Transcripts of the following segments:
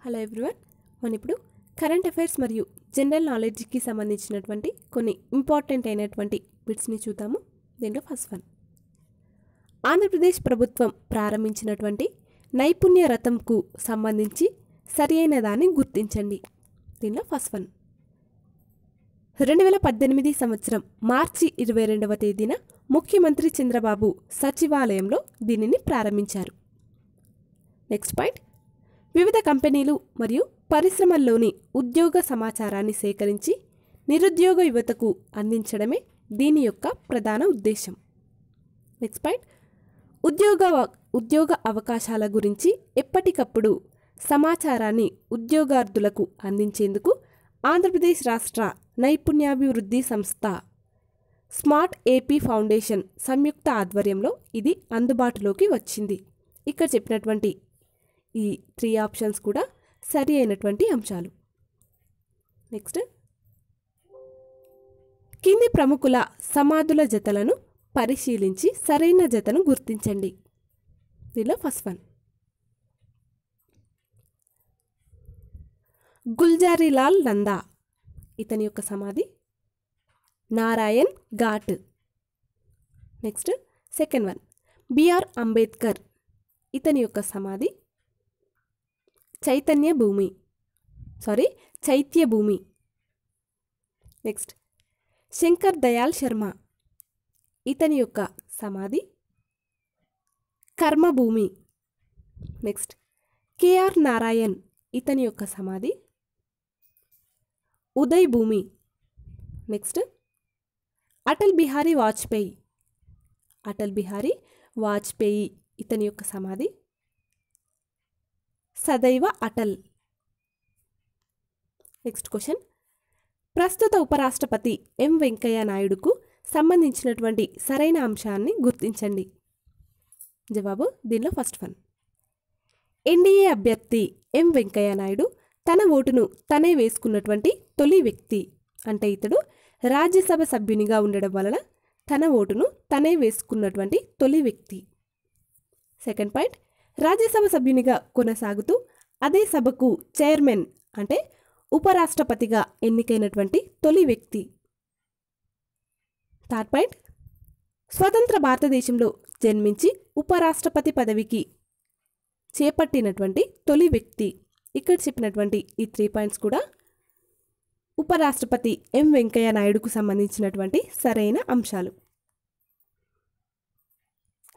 Hello everyone, మనం ఇప్పుడు current affairs మరియు జనరల్ నాలెడ్జ్కి సంబంధించినటువంటి కొన్ని ఇంపార్టెంట్ అయినటువంటి బిట్స్ని చూద్దాము. దీంట్లో ఫస్ట్ వన్, ఆంధ్రప్రదేశ్ ప్రభుత్వం ప్రారంభించినటువంటి నైపుణ్య రథంకు సంబంధించి సరి అయిన దాన్ని గుర్తించండి. దీనిలో ఫస్ట్ వన్, 2018 సంవత్సరం మార్చి 22వ తేదీన ముఖ్యమంత్రి చంద్రబాబు సచివాలయంలో దీనిని ప్రారంభించారు. నెక్స్ట్ పాయింట్, వివిధ కంపెనీలు మరియు పరిశ్రమల్లోని ఉద్యోగ సమాచారాన్ని సేకరించి నిరుద్యోగ యువతకు అందించడమే దీని యొక్క ప్రధాన ఉద్దేశం. నెక్స్ట్ పాయింట్, ఉద్యోగ అవకాశాల గురించి ఎప్పటికప్పుడు సమాచారాన్ని ఉద్యోగార్థులకు అందించేందుకు ఆంధ్రప్రదేశ్ రాష్ట్ర నైపుణ్యాభివృద్ధి సంస్థ స్మార్ట్ ఏపీ ఫౌండేషన్ సంయుక్త ఆధ్వర్యంలో ఇది అందుబాటులోకి వచ్చింది. ఇక్కడ చెప్పినటువంటి ఈ 3 ఆప్షన్స్ కూడా సరి అయినటువంటి అంశాలు. నెక్స్ట్, కింది ప్రముఖుల సమాధుల జతలను పరిశీలించి సరైన జతను గుర్తించండి. దీనిలో ఫస్ట్ వన్, గుల్జారీలాల్ నందా, ఇతని యొక్క సమాధి Narayan Ghat. Next second one, B R Ambedkar, ఇతని యొక్క సమాధి చైత్య భూమి. నెక్స్ట్, శంకర్ దయాల్ శర్మ, ఇతని యొక్క సమాధి కర్మభూమి. నెక్స్ట్, కేఆర్ నారాయణ్, ఇతని యొక్క సమాధి ఉదయ్ భూమి. నెక్స్ట్, అటల్ బిహారీ వాజ్పేయి, ఇతని యొక్క సమాధి సదైవ అటల్. నెక్స్ట్ క్వశ్చన్, ప్రస్తుత ఉపరాష్ట్రపతి ఎం వెంకయ్య నాయుడుకు సంబంధించినటువంటి సరైన అంశాన్ని గుర్తించండి. జవాబు దీనిలో ఫస్ట్ వన్, ఎన్డీఏ అభ్యర్థి ఎం వెంకయ్య నాయుడు తన ఓటును తనే వేసుకున్నటువంటి తొలి వ్యక్తి. అంటే ఇతడు రాజ్యసభ సభ్యునిగా ఉండడం వలన తన ఓటును తనే వేసుకున్నటువంటి తొలి వ్యక్తి. సెకండ్ పాయింట్, రాజ్యసభ సభ్యునిగా కొనసాగుతూ అదే సభకు చైర్మన్ అంటే ఉపరాష్ట్రపతిగా ఎన్నికైనటువంటి తొలి వ్యక్తి. థర్డ్ పాయింట్, స్వతంత్ర భారతదేశంలో జన్మించి ఉపరాష్ట్రపతి పదవికి చేపట్టినటువంటి తొలి వ్యక్తి. ఇక్కడ చెప్పినటువంటి ఈ 3 పాయింట్స్ కూడా ఉపరాష్ట్రపతి ఎం వెంకయ్య నాయుడుకు సంబంధించినటువంటి సరైన అంశాలు.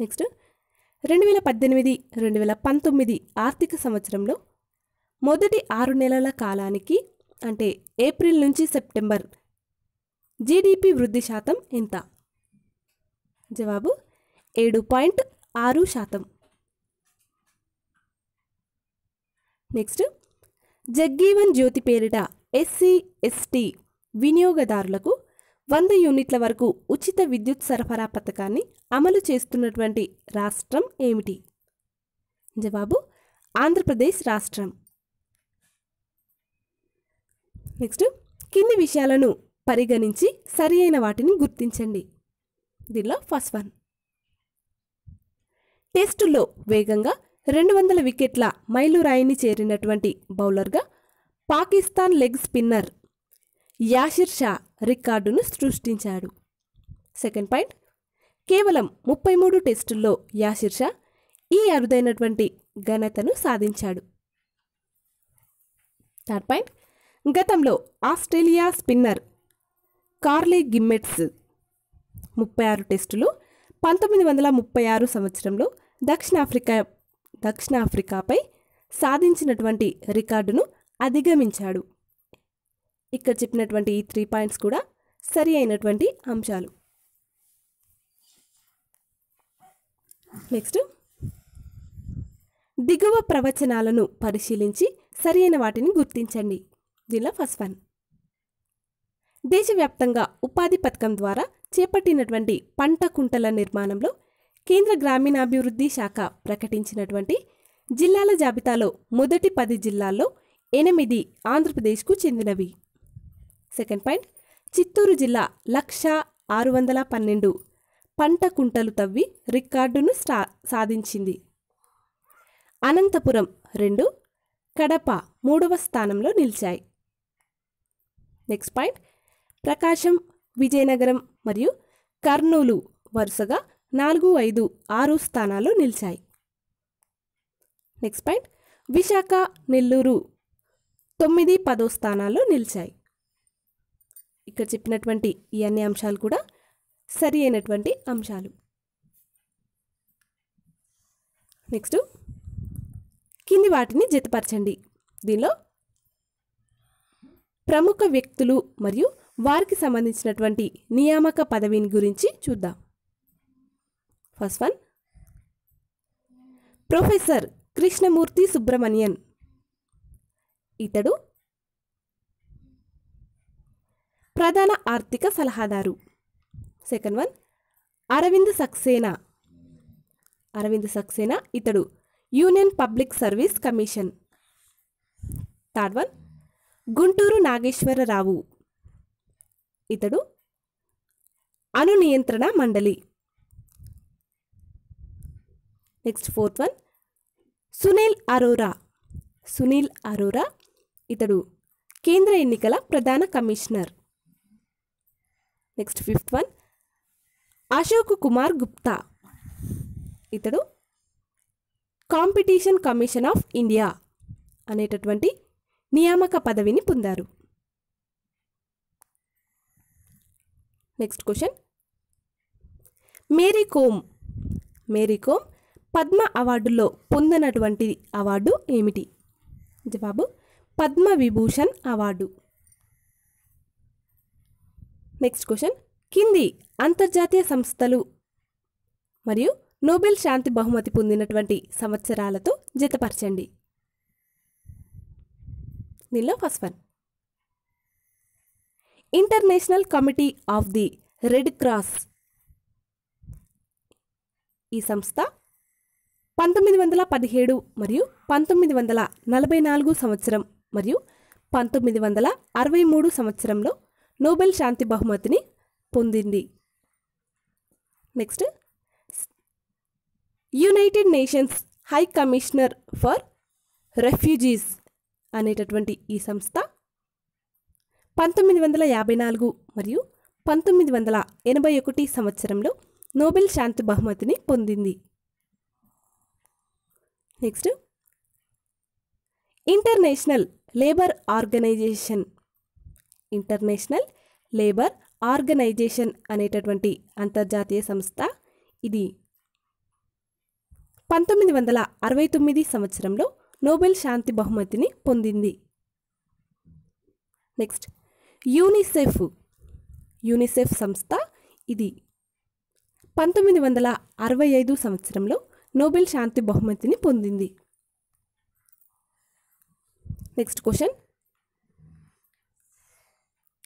నెక్స్ట్, 2018-2019 ఆర్థిక సంవత్సరంలో మొదటి 6 నెలల కాలానికి అంటే ఏప్రిల్ నుంచి సెప్టెంబర్ జీడిపి వృద్ధి శాతం ఎంత? జవాబు 7.6%. నెక్స్ట్, జగ్గీవన్ జ్యోతి పేరిట SC/ST వినియోగదారులకు 100 యూనిట్ల వరకు ఉచిత విద్యుత్ సరఫరా పథకాన్ని అమలు చేస్తున్నటువంటి రాష్ట్రం ఏమిటి? జవాబు ఆంధ్రప్రదేశ్ రాష్ట్రం. నెక్స్ట్, కింది విషయాలను పరిగణించి సరి అయిన వాటిని గుర్తించండి. దీనిలో ఫస్ట్ వన్, టెస్టుల్లో వేగంగా 200 వికెట్ల మైలురాయిని చేరినటువంటి బౌలర్గా పాకిస్తాన్ లెగ్ స్పిన్నర్ యాసిర్ షా రికార్డును సృష్టించాడు. సెకండ్ పాయింట్, కేవలం 33 టెస్టుల్లో యాసిర్ షా ఈ అరుదైనటువంటి ఘనతను సాధించాడు. థర్డ్ పాయింట్, గతంలో ఆస్ట్రేలియా స్పిన్నర్ కార్లీ గిమ్మెట్స్ 36 టెస్టులు 1936 సంవత్సరంలో దక్షిణాఫ్రికాపై సాధించినటువంటి రికార్డును అధిగమించాడు. ఇక్కడ చెప్పినటువంటి ఈ 3 పాయింట్స్ కూడా సరి అయినటువంటి అంశాలు. నెక్స్ట్, దిగువ ప్రవచనాలను పరిశీలించి సరి అయిన వాటిని గుర్తించండి. దీనిలో ఫస్ట్ వన్, దేశవ్యాప్తంగా ఉపాధి పథకం ద్వారా చేపట్టినటువంటి పంట కుంటల నిర్మాణంలో కేంద్ర గ్రామీణాభివృద్ధి శాఖ ప్రకటించినటువంటి జిల్లాల జాబితాలో మొదటి 10 జిల్లాల్లో 8 ఆంధ్రప్రదేశ్కు చెందినవి. సెకండ్ పాయింట్, చిత్తూరు జిల్లా 1,612 పంట కుంటలు తవ్వి రికార్డును సాధించింది. అనంతపురం 2, కడప 3వ స్థానంలో నిలిచాయి. నెక్స్ట్ పాయింట్, ప్రకాశం, విజయనగరం మరియు కర్నూలు వరుసగా 4, 5, 6 స్థానాల్లో నిలిచాయి. నెక్స్ట్ పాయింట్, విశాఖ, నెల్లూరు 9, 10 స్థానాల్లో నిలిచాయి. ఇక్కడ చెప్పినటువంటి ఈ అన్ని అంశాలు కూడా సరి అయినటువంటి అంశాలు. నెక్స్ట్, కింది వాటిని జతపరచండి. దీనిలో ప్రముఖ వ్యక్తులు మరియు వారికి సంబంధించినటువంటి నియామక పదవిని గురించి చూద్దాం. First one, professor Krishnamurthy Subramanian. ఇతడు ప్రధాన ఆర్థిక సలహాదారు. Second one, Arvind Saxena. అరవింద్ సక్సేనా ఇతడు Union Public Service Commission. Third one, Guntur Nageswara Rao. ఇతడు అణు నియంత్రణ మండలి. Next fourth one, Sunil Arora. Sunil Arora ఇతడు కేంద్ర ఎన్నికల ప్రధాన commissioner. Next fifth one, Ashok Kumar Gupta. ఇతడు కాంపిటీషన్ కమిషన్ ఆఫ్ ఇండియా అనేటటువంటి నియామక పదవిని పొందారు. Next question, Mary Kom. Mary Kom Padma అవార్డులో పొందినటువంటి అవార్డు ఏమిటి? జవాబు Padma Vibhushan award. Next question, కింది అంతర్జాతీయ సంస్థలు మరియు నోబెల్ శాంతి బహుమతి పొందినటువంటి సంవత్సరాలతో జతపరచండి. దీనిలో first one, international committee of the red cross. ఈ సంస్థ 1917 మరియు 1944 సంవత్సరం మరియు 1963 సంవత్సరంలో నోబెల్ శాంతి బహుమతిని పొందింది. Next, United nations high commissioner for refugees అనేటటువంటి ఈ సంస్థ 1954 మరియు 1981 సంవత్సరంలో నోబెల్ శాంతి బహుమతిని పొందింది. Next, international labour organisation. International labour organisation అనేటటువంటి అంతర్జాతీయ సంస్థ ఇది 1969 సంవత్సరంలో నోబెల్ శాంతి బహుమతిని పొందింది. Next, UNICEF. యూనిసెఫ్ సంస్థ ఇది 1965 సంవత్సరంలో నోబెల్ శాంతి బహుమతిని పొందింది. నెక్స్ట్ క్వశ్చన్,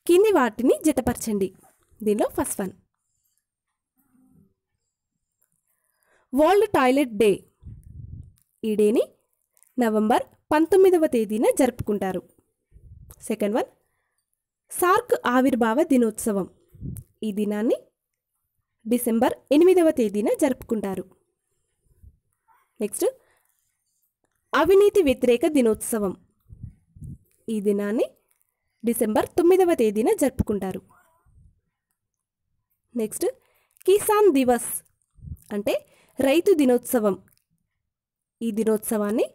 కింది వాటిని జతపరచండి. దీనిలో first one, world toilet day. ఈ డేని నవంబర్ 19వ తేదీన జరుపుకుంటారు. సెకండ్ వన్, సార్క్ ఆవిర్భావ దినోత్సవం. ఈ దినాన్ని డిసెంబర్ 8వ తేదీన జరుపుకుంటారు. నెక్స్ట్, అవినీతి వ్యతిరేక దినోత్సవం. ఈ దినాన్ని డిసెంబర్ 9వ తేదీన జరుపుకుంటారు. నెక్స్ట్, కిసాన్ దివస్ అంటే రైతు దినోత్సవం. ఈ దినోత్సవాన్ని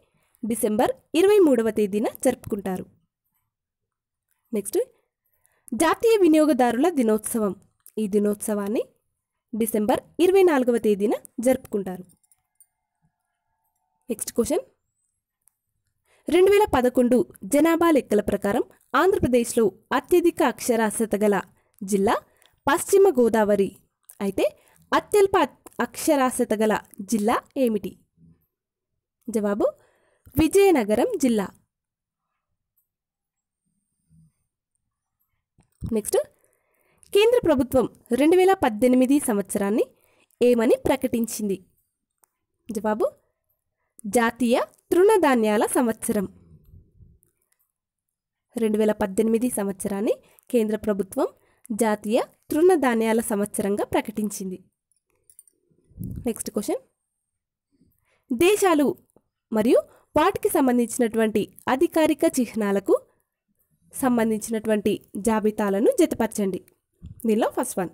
డిసెంబర్ 23వ తేదీన జరుపుకుంటారు. నెక్స్ట్, జాతీయ వినియోగదారుల దినోత్సవం. ఈ దినోత్సవాన్ని డిసెంబర్ 24వ తేదీన జరుపుకుంటారు. నెక్స్ట్ క్వశ్చన్, 2011 జనాభా లెక్కల ప్రకారం ఆంధ్రప్రదేశ్లో అత్యధిక అక్షరాస్యత గల జిల్లా పశ్చిమ గోదావరి. అయితే అత్యల్ప అక్షరాస్యత గల జిల్లా ఏమిటి? జవాబు విజయనగరం జిల్లా. నెక్స్ట్, కేంద్ర ప్రభుత్వం 2018 సంవత్సరాన్ని ఏమని ప్రకటించింది? జవాబు జాతీయ తృణధాన్యాల సంవత్సరం. 2018 సంవత్సరాన్ని కేంద్ర ప్రభుత్వం జాతీయ తృణధాన్యాల సంవత్సరంగా ప్రకటించింది. నెక్స్ట్ క్వశ్చన్, దేశాలు మరియు వాటికి సంబంధించినటువంటి అధికారిక చిహ్నాలకు సంబంధించినటువంటి జాబితాలను జతపరచండి. దీనిలో ఫస్ట్ వన్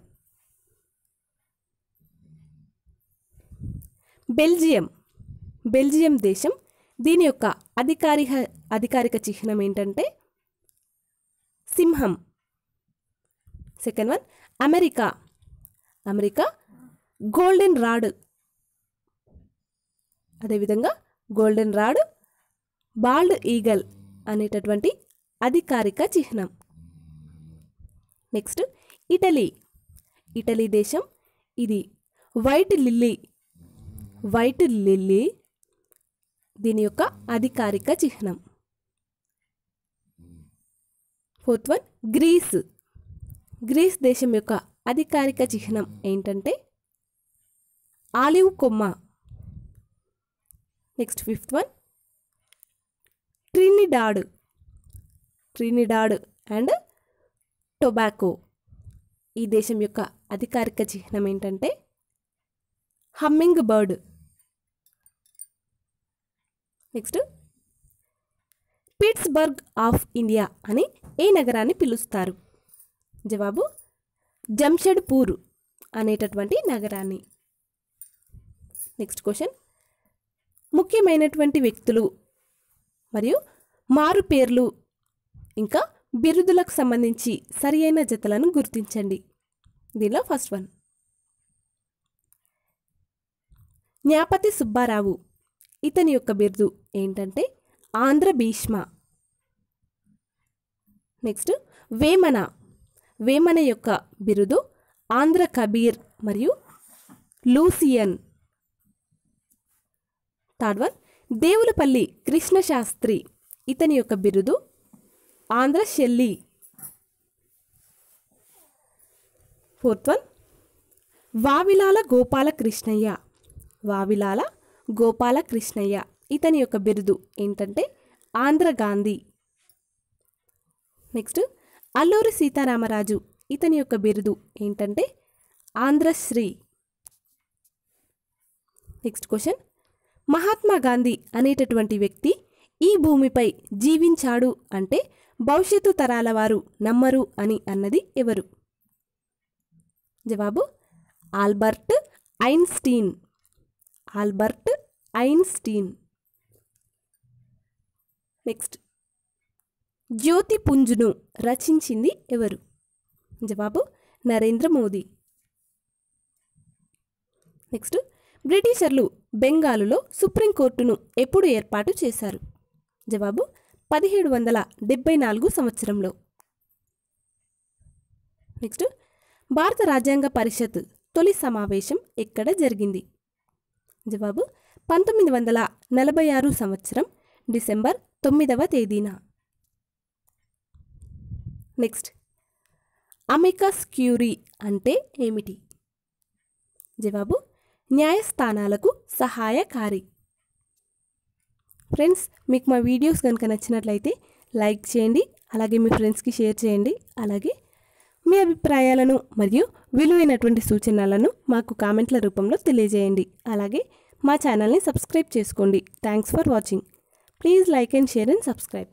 బెల్జియం దేశం. దీని యొక్క అధికారిక చిహ్నం ఏంటంటే సింహం. Second one America golden rod. అదేవిధంగా గోల్డెన్ రాడ్, బాల్డ్ ఈగల్ అనేటటువంటి అధికారిక చిహ్నం. నెక్స్ట్ ఇటలీ దేశం. ఇది వైట్ లిల్లీ దీని యొక్క అధికారిక చిహ్నం. ఫోర్త్ వన్ గ్రీస్ దేశం యొక్క అధికారిక చిహ్నం ఏంటంటే olive comma. Next fifth one Trinidad and tobacco. ఈ దేశం యొక్క అధికారిక చిహ్నం ఏంటంటే humming bird. Next Pittsburgh of India అని ఏ నగరాన్ని పిలుస్తారు? జవాబు జంషెడ్పూర్ అనేటటువంటి నగరాన్ని. నెక్స్ట్ క్వశ్చన్ ముఖ్యమైనటువంటి వ్యక్తులు మరియు మారు పేర్లు ఇంకా బిరుదులకు సంబంధించి సరి అయిన జతలను గుర్తించండి. దీనిలో ఫస్ట్ వన్ జ్ఞాపతి సుబ్బారావు. ఇతని యొక్క బిరుదు ఏంటంటే ఆంధ్ర భీష్మ. నెక్స్ట్ వేమన యొక్క బిరుదు ఆంధ్ర కబీర్ మరియు లూసియన్. Third one Devulapalli Krishnasastri. ఇతని యొక్క బిరుదు Andhra Shelley. Fourth one Vavilala Gopalakrishnayya. ఇతని యొక్క బిరుదు ఏంటంటే ఆంధ్ర గాంధీ. నెక్స్ట్ అల్లూరి సీతారామరాజు. ఇతని యొక్క బిరుదు ఏంటంటే ఆంధ్రశ్రీ. నెక్స్ట్ క్వశ్చన్ మహాత్మా గాంధీ అనేటటువంటి వ్యక్తి ఈ భూమిపై జీవించాడు అంటే భవిష్యత్తు తరాల వారు నమ్మరు అని అన్నది ఎవరు? జవాబు ఆల్బర్ట్ ఐన్స్టీన్. నెక్స్ట్ జ్యోతి పుంజును రచించింది ఎవరు? జవాబు నరేంద్ర మోదీ. నెక్స్ట్ బ్రిటిషర్లు బెంగాలులో సుప్రీంకోర్టును ఎప్పుడు ఏర్పాటు చేశారు? జవాబు 1774 సంవత్సరంలో. నెక్స్ట్ భారత రాజ్యాంగ పరిషత్ తొలి సమావేశం ఎక్కడ జరిగింది? జవాబు 1946 సంవత్సరం డిసెంబర్ 9వ తేదీన. నెక్స్ట్ అమికస్ క్యూరీ అంటే ఏమిటి? జవాబు న్యాయస్థానాలకు సహాయకారి. ఫ్రెండ్స్, మీకు మా వీడియోస్ కనుక నచ్చినట్లయితే లైక్ చేయండి, అలాగే మీ ఫ్రెండ్స్కి షేర్ చేయండి. అలాగే మీ అభిప్రాయాలను మరియు విలువైనటువంటి సూచనలను మాకు కామెంట్ల రూపంలో తెలియజేయండి. అలాగే మా ఛానల్ని సబ్స్క్రైబ్ చేసుకోండి. Thanks for watching. Please like and share and subscribe.